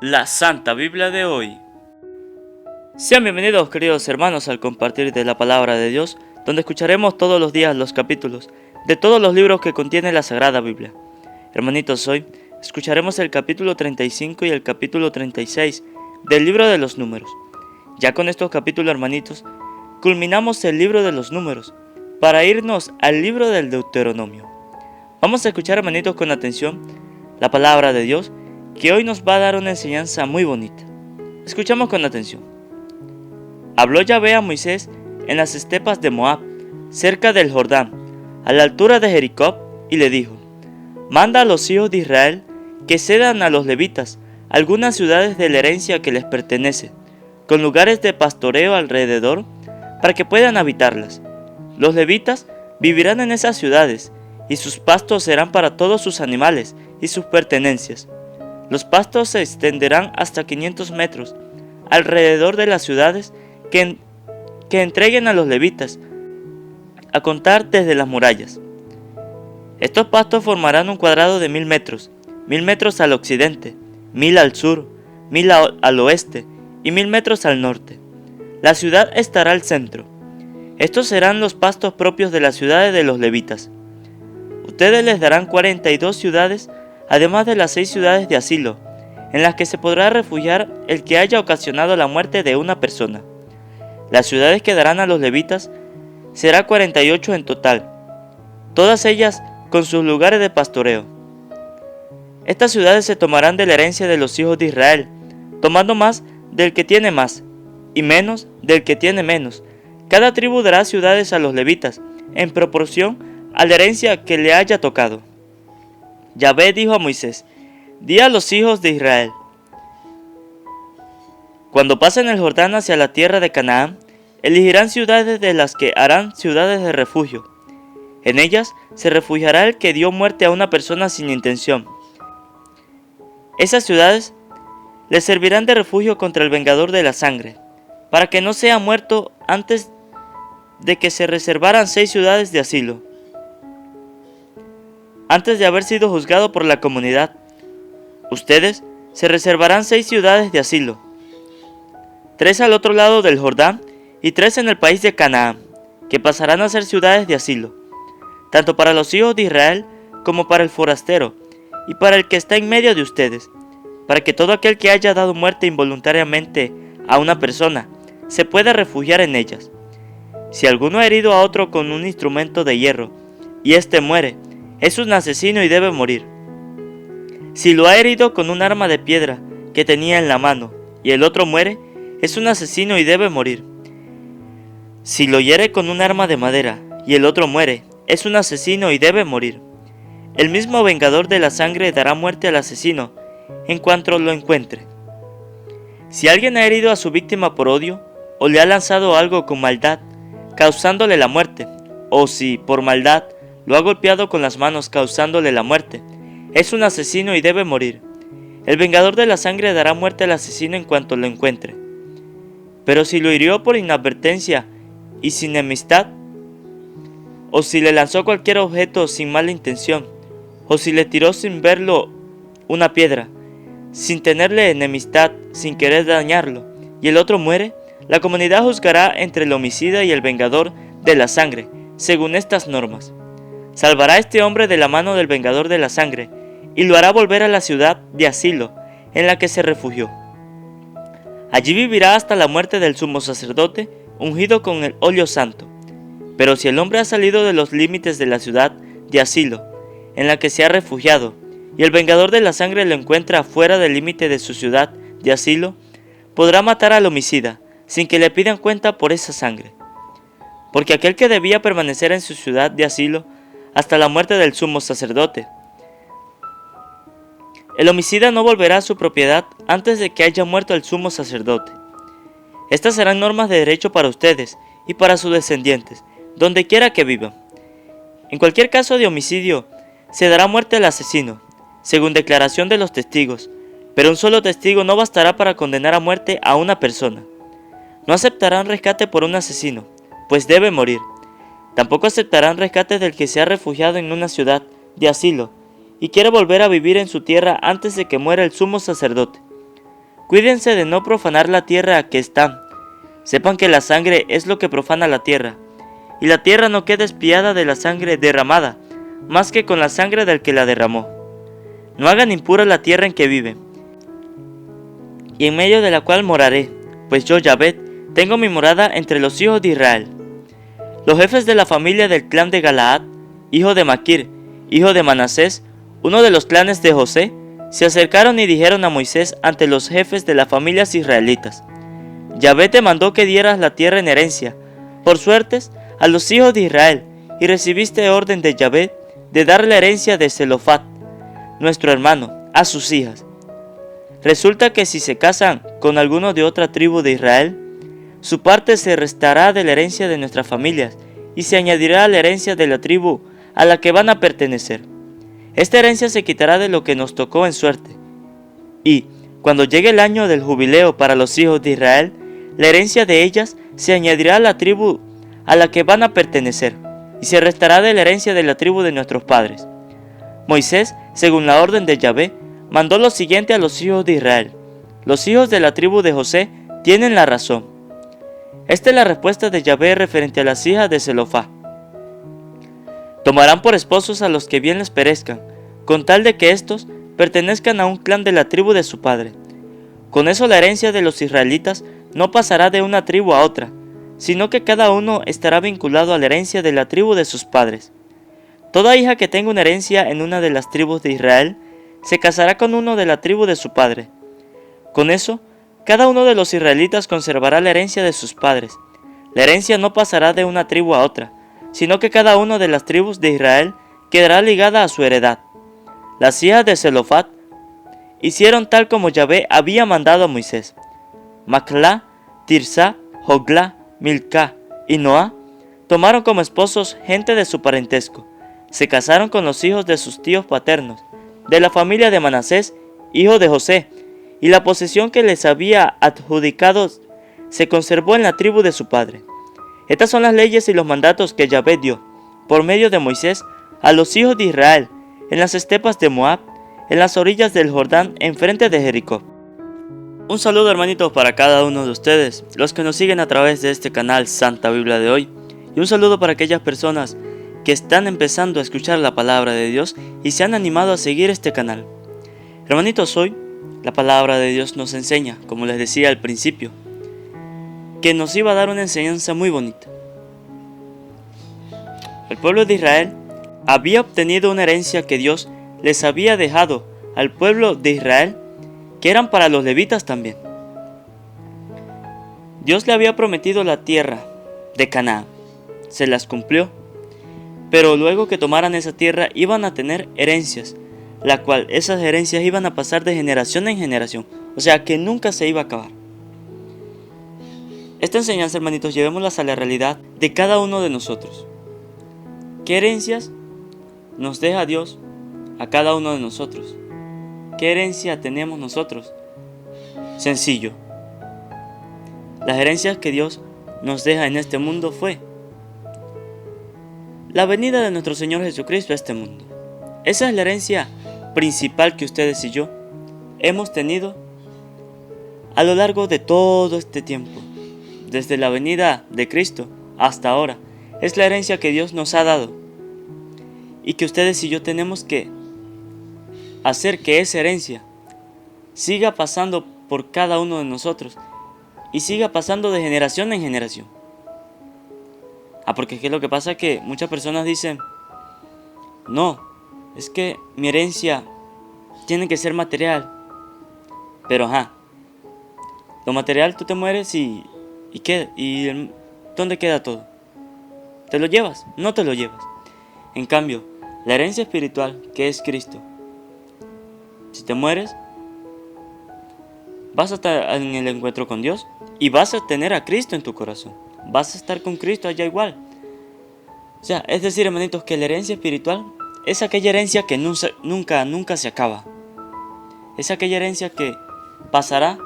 La Santa Biblia de hoy. Sean bienvenidos, queridos hermanos, al compartir de la palabra de Dios, donde escucharemos todos los días los capítulos de todos los libros que contiene la Sagrada Biblia. Hermanitos, hoy escucharemos el capítulo 35 y el capítulo 36 del libro de los Números. Ya con estos capítulos, hermanitos, culminamos el libro de los Números para irnos al libro del Deuteronomio. Vamos a escuchar, hermanitos, con atención la palabra de Dios, que hoy nos va a dar una enseñanza muy bonita. Escuchamos con atención. Habló Yahvé a Moisés en las estepas de Moab, cerca del Jordán, a la altura de Jericó, y le dijo: Manda a los hijos de Israel que cedan a los levitas algunas ciudades de la herencia que les pertenece, con lugares de pastoreo alrededor, para que puedan habitarlas. Los levitas vivirán en esas ciudades, y sus pastos serán para todos sus animales y sus pertenencias. Los pastos se extenderán hasta 500 metros alrededor de las ciudades que entreguen a los levitas, a contar desde las murallas. Estos pastos formarán un cuadrado de 1000 metros, 1000 metros al occidente, 1000 al sur, 1000 al oeste y 1000 metros al norte. La ciudad estará al centro. Estos serán los pastos propios de las ciudades de los levitas. Ustedes les darán 42 ciudades, además de las 6 ciudades de asilo, en las que se podrá refugiar el que haya ocasionado la muerte de una persona. Las ciudades que darán a los levitas será 48 en total, todas ellas con sus lugares de pastoreo. Estas ciudades se tomarán de la herencia de los hijos de Israel, tomando más del que tiene más, y menos del que tiene menos. Cada tribu dará ciudades a los levitas, en proporción a la herencia que le haya tocado. Yahvé dijo a Moisés: Di a los hijos de Israel: Cuando pasen el Jordán hacia la tierra de Canaán, elegirán ciudades de las que harán ciudades de refugio. En ellas se refugiará el que dio muerte a una persona sin intención. Esas ciudades les servirán de refugio contra el vengador de la sangre, para que no sea muerto antes de que se reservaran 6 ciudades de asilo. Antes de haber sido juzgado por la comunidad, ustedes se reservarán 6 ciudades de asilo, 3 al otro lado del Jordán y 3 en el país de Canaán, que pasarán a ser ciudades de asilo, tanto para los hijos de Israel como para el forastero y para el que está en medio de ustedes, para que todo aquel que haya dado muerte involuntariamente a una persona se pueda refugiar en ellas. Si alguno ha herido a otro con un instrumento de hierro y éste muere, es un asesino y debe morir. Si lo ha herido con un arma de piedra que tenía en la mano y el otro muere, es un asesino y debe morir. Si lo hiere con un arma de madera y el otro muere, es un asesino y debe morir. El mismo vengador de la sangre dará muerte al asesino en cuanto lo encuentre. Si alguien ha herido a su víctima por odio, o le ha lanzado algo con maldad, causándole la muerte, o si, por maldad, lo ha golpeado con las manos causándole la muerte, es un asesino y debe morir. El vengador de la sangre dará muerte al asesino en cuanto lo encuentre. Pero si lo hirió por inadvertencia y sin enemistad, o si le lanzó cualquier objeto sin mala intención, o si le tiró sin verlo una piedra, sin tenerle enemistad, sin querer dañarlo, y el otro muere, la comunidad juzgará entre el homicida y el vengador de la sangre, según estas normas. Salvará a este hombre de la mano del vengador de la sangre, y lo hará volver a la ciudad de asilo en la que se refugió. Allí vivirá hasta la muerte del sumo sacerdote, ungido con el óleo santo. Pero si el hombre ha salido de los límites de la ciudad de asilo en la que se ha refugiado, y el vengador de la sangre lo encuentra fuera del límite de su ciudad de asilo, podrá matar al homicida, sin que le pidan cuenta por esa sangre. Porque aquel que debía permanecer en su ciudad de asilo hasta la muerte del sumo sacerdote, el homicida no volverá a su propiedad antes de que haya muerto el sumo sacerdote. Estas serán normas de derecho para ustedes y para sus descendientes, donde quiera que vivan. En cualquier caso de homicidio, se dará muerte al asesino, según declaración de los testigos, pero un solo testigo no bastará para condenar a muerte a una persona. No aceptarán rescate por un asesino, pues debe morir. Tampoco aceptarán rescate del que se ha refugiado en una ciudad de asilo y quiere volver a vivir en su tierra antes de que muera el sumo sacerdote. Cuídense de no profanar la tierra que están. Sepan que la sangre es lo que profana la tierra, y la tierra no queda espiada de la sangre derramada, más que con la sangre del que la derramó. No hagan impura la tierra en que viven, y en medio de la cual moraré, pues yo, Yahvé, tengo mi morada entre los hijos de Israel. Los jefes de la familia del clan de Galaad, hijo de Maquir, hijo de Manasés, uno de los clanes de José, se acercaron y dijeron a Moisés ante los jefes de las familias israelitas: Yahvé te mandó que dieras la tierra en herencia, por suertes, a los hijos de Israel, y recibiste orden de Yahvé de dar la herencia de Zelofat, nuestro hermano, a sus hijas. Resulta que si se casan con alguno de otra tribu de Israel, su parte se restará de la herencia de nuestras familias y se añadirá a la herencia de la tribu a la que van a pertenecer. Esta herencia se quitará de lo que nos tocó en suerte. Y, cuando llegue el año del jubileo para los hijos de Israel, la herencia de ellas se añadirá a la tribu a la que van a pertenecer, y se restará de la herencia de la tribu de nuestros padres. Moisés, según la orden de Yahvé, mandó lo siguiente a los hijos de Israel: los hijos de la tribu de José tienen la razón. Esta es la respuesta de Yahvé referente a las hijas de Zelofá. Tomarán por esposos a los que bien les perezcan, con tal de que éstos pertenezcan a un clan de la tribu de su padre. Con eso la herencia de los israelitas no pasará de una tribu a otra, sino que cada uno estará vinculado a la herencia de la tribu de sus padres. Toda hija que tenga una herencia en una de las tribus de Israel se casará con uno de la tribu de su padre. Con eso, cada uno de los israelitas conservará la herencia de sus padres. La herencia no pasará de una tribu a otra, sino que cada una de las tribus de Israel quedará ligada a su heredad. Las hijas de Zelofat hicieron tal como Yahvé había mandado a Moisés. Maclá, Tirsá, Joglá, Milcá y Noá tomaron como esposos gente de su parentesco. Se casaron con los hijos de sus tíos paternos, de la familia de Manasés, hijo de José, y la posesión que les había adjudicado se conservó en la tribu de su padre. Estas son las leyes y los mandatos que Yahvé dio, por medio de Moisés, a los hijos de Israel, en las estepas de Moab, en las orillas del Jordán, enfrente de Jericó. Un saludo, hermanitos, para cada uno de ustedes, los que nos siguen a través de este canal Santa Biblia de hoy, y un saludo para aquellas personas que están empezando a escuchar la palabra de Dios y se han animado a seguir este canal. Hermanitos, hoy la palabra de Dios nos enseña, como les decía al principio, que nos iba a dar una enseñanza muy bonita. El pueblo de Israel había obtenido una herencia que Dios les había dejado al pueblo de Israel, que eran para los levitas también. Dios le había prometido la tierra de Canaán, se las cumplió, pero luego que tomaran esa tierra iban a tener herencias, la cual esas herencias iban a pasar de generación en generación, o sea que nunca se iba a acabar. Esta enseñanza, hermanitos, llevémoslas a la realidad de cada uno de nosotros. ¿Qué herencias nos deja Dios a cada uno de nosotros? ¿Qué herencia tenemos nosotros? Sencillo. Las herencias que Dios nos deja en este mundo fue la venida de nuestro Señor Jesucristo a este mundo. Esa es la herencia principal que ustedes y yo hemos tenido a lo largo de todo este tiempo. Desde la venida de Cristo hasta ahora, es la herencia que Dios nos ha dado y que ustedes y yo tenemos que hacer que esa herencia siga pasando por cada uno de nosotros y siga pasando de generación en generación. Porque ¿qué es lo que pasa? Que muchas personas dicen: no, es que mi herencia tiene que ser material. Pero lo material, tú te mueres y ¿qué? ¿Y dónde queda todo? ¿Te lo llevas? No te lo llevas. En cambio, la herencia espiritual, que es Cristo, si te mueres, vas a estar en el encuentro con Dios y vas a tener a Cristo en tu corazón. Vas a estar con Cristo allá igual. O sea, es decir, hermanitos, que la herencia espiritual es aquella herencia que nunca se acaba. Es aquella herencia que pasará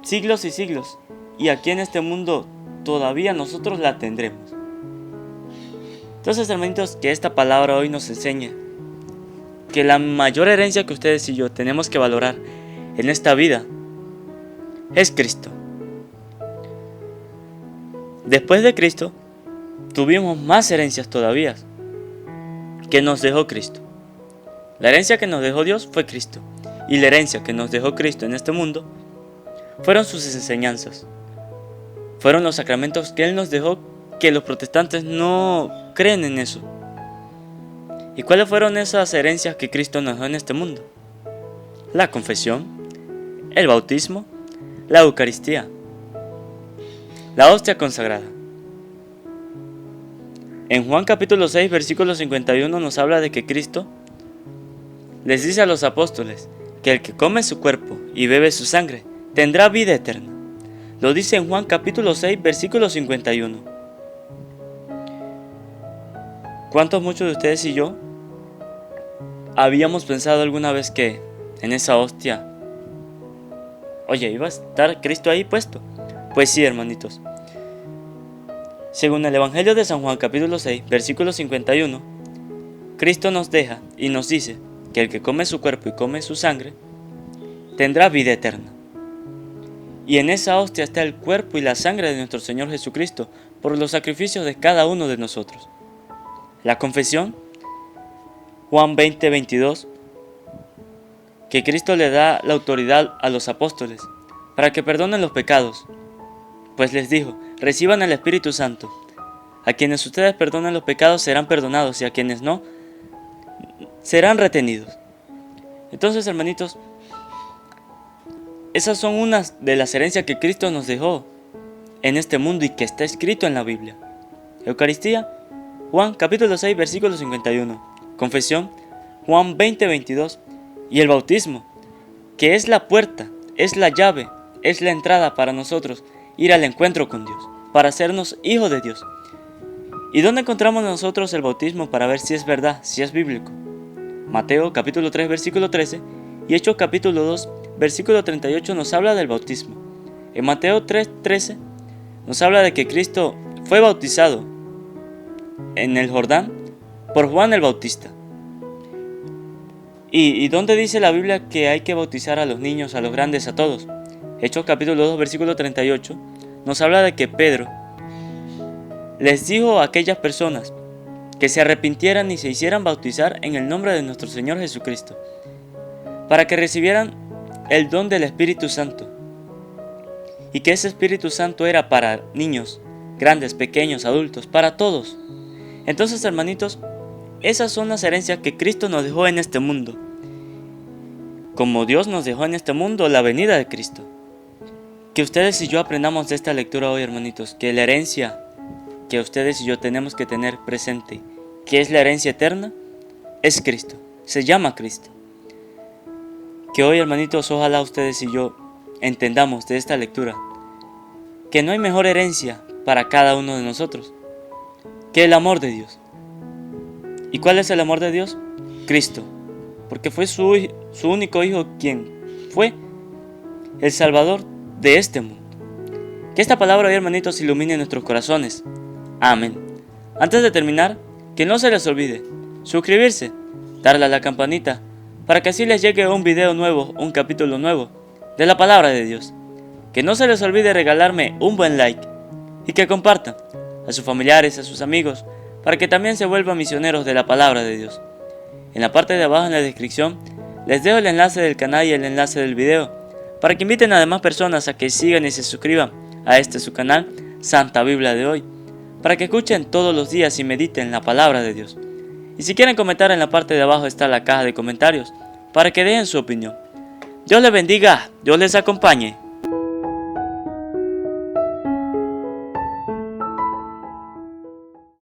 siglos y siglos, y aquí en este mundo todavía nosotros la tendremos. Entonces, hermanitos, que esta palabra hoy nos enseña que la mayor herencia que ustedes y yo tenemos que valorar en esta vida es Cristo. Después de Cristo, tuvimos más herencias todavía que nos dejó Cristo. La herencia que nos dejó Dios fue Cristo, y la herencia que nos dejó Cristo en este mundo fueron sus enseñanzas. Fueron los sacramentos que Él nos dejó, que los protestantes no creen en eso. ¿Y cuáles fueron esas herencias que Cristo nos dejó en este mundo? La confesión, el bautismo, la Eucaristía, la hostia consagrada. En Juan capítulo 6, versículo 51 nos habla de que Cristo les dice a los apóstoles que el que come su cuerpo y bebe su sangre tendrá vida eterna. Lo dice en Juan capítulo 6, versículo 51. ¿Cuántos muchos de ustedes y yo habíamos pensado alguna vez que en esa hostia, oye, iba a estar Cristo ahí puesto? Pues sí, hermanitos. Según el Evangelio de San Juan capítulo 6, versículo 51, Cristo nos deja y nos dice que el que come su cuerpo y come su sangre tendrá vida eterna. Y en esa hostia está el cuerpo y la sangre de nuestro Señor Jesucristo por los sacrificios de cada uno de nosotros. La confesión, Juan 20, 22, que Cristo le da la autoridad a los apóstoles para que perdonen los pecados, pues les dijo: reciban el Espíritu Santo. A quienes ustedes perdonen los pecados serán perdonados, y a quienes no, serán retenidos. Entonces, hermanitos, esas son unas de las herencias que Cristo nos dejó en este mundo y que está escrito en la Biblia. Eucaristía, Juan capítulo 6, versículo 51. Confesión, Juan 20, 22. Y el bautismo, que es la puerta, es la llave, es la entrada para nosotros ir al encuentro con Dios, para hacernos hijos de Dios. ¿Y dónde encontramos nosotros el bautismo para ver si es verdad, si es bíblico? Mateo capítulo 3, versículo 13 y Hechos capítulo 2, versículo 38 nos habla del bautismo. En Mateo 3, 13 nos habla de que Cristo fue bautizado en el Jordán por Juan el Bautista. ¿Y dónde dice la Biblia que hay que bautizar a los niños, a los grandes, a todos? Hechos capítulo 2, versículo 38 nos habla de que Pedro les dijo a aquellas personas que se arrepintieran y se hicieran bautizar en el nombre de nuestro Señor Jesucristo, para que recibieran el don del Espíritu Santo, y que ese Espíritu Santo era para niños, grandes, pequeños, adultos, para todos. Entonces, hermanitos, esas son las herencias que Cristo nos dejó en este mundo, como Dios nos dejó en este mundo la venida de Cristo. Que ustedes y yo aprendamos de esta lectura hoy, hermanitos, que la herencia que ustedes y yo tenemos que tener presente, que es la herencia eterna, es Cristo, se llama Cristo. Que hoy, hermanitos, ojalá ustedes y yo entendamos de esta lectura que no hay mejor herencia para cada uno de nosotros que el amor de Dios. ¿Y cuál es el amor de Dios? Cristo, porque fue su único Hijo quien fue el Salvador de este mundo. Que esta palabra hoy, hermanitos, ilumine nuestros corazones. Amén. Antes de terminar, que no se les olvide suscribirse, darle a la campanita, para que así les llegue un video nuevo, un capítulo nuevo de la palabra de Dios. Que no se les olvide regalarme un buen like y que compartan a sus familiares, a sus amigos, para que también se vuelvan misioneros de la palabra de Dios. En la parte de abajo en la descripción les dejo el enlace del canal y el enlace del video, para que inviten a demás personas a que sigan y se suscriban a su canal Santa Biblia de Hoy, para que escuchen todos los días y mediten la palabra de Dios. Y si quieren comentar, en la parte de abajo está la caja de comentarios, para que dejen su opinión. Dios les bendiga, Dios les acompañe.